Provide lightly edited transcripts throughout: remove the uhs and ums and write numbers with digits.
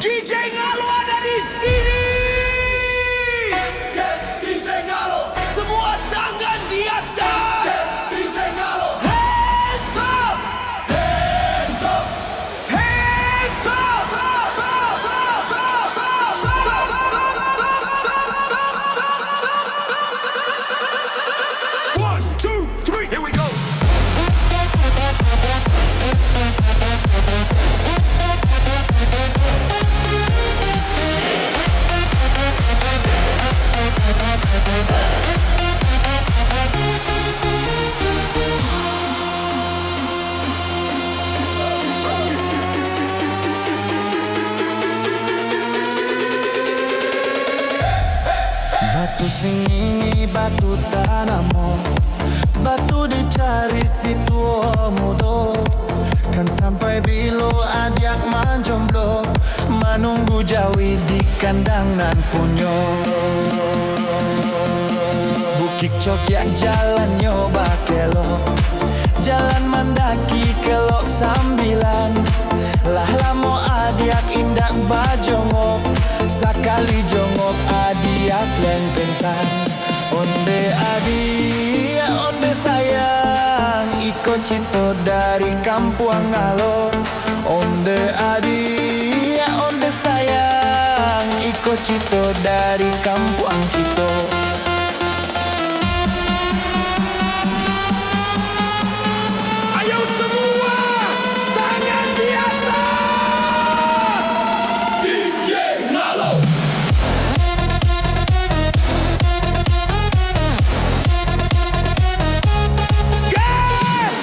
DJ Ngalo ada di sini. Yes, DJ Ngalo. Semua tangan di atas. Yes, DJ Ngalo. Hands up. Hands up. Hands up. One, two, three, here we go. Batu sini batu tanamo, batu dicari situ mudo. Kan sampai bilo adiak manjomblo, menunggu jawi di kandang nan punyo. Bukik cokyak jalan nyoba kelok, jalan mendaki kelok sambilan. Lah lamo adiak indak bajongok, sakali jongok adiak len pensan. Onde adi, onde sayang, iko cinta dari Kampung Ngalo. Onde adi, onde sayang, iko cinta dari kampung kita. Ayo semua tangan di atas. DJ Ngalo. Gas.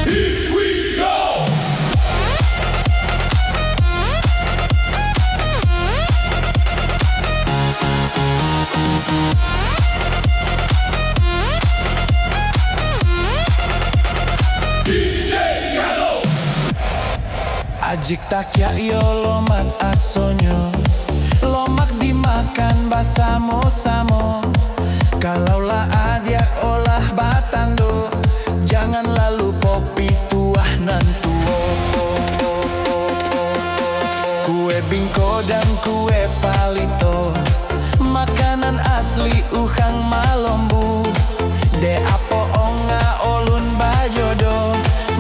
Here we go. DJ Ngalo. Ajik takya yo lomak asonyo, lomak dimakan basamo-samo. Kalaulah adiak olah batando, jangan lalu popi tuah nan tuo. Kue bingko dan kue palito, makanan asli Uhang Malombu. De apo onga olun bajodo,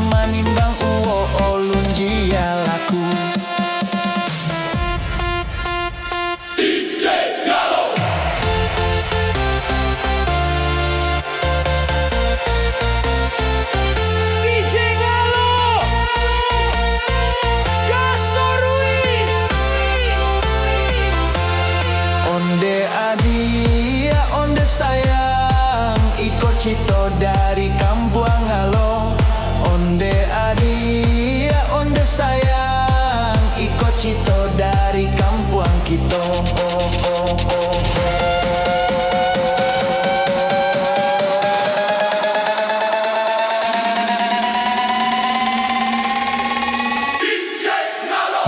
manimbang uwo olun jia laku. DJ Ngalo. DJ Ngalo. Gastorui. Onde adi, onde sayang, iko cito dari Kampung Ngalo. Onde adi, onde sayang, iko cito dari kampung kita. DJ Ngalo.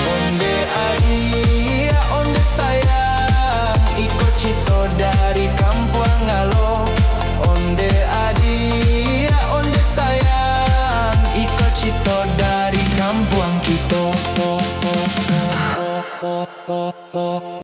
Onde adi, onde sayang, iko cito dari Kampung Ngalo. Onde adi, onde sayang, iko cito dari kampung kita.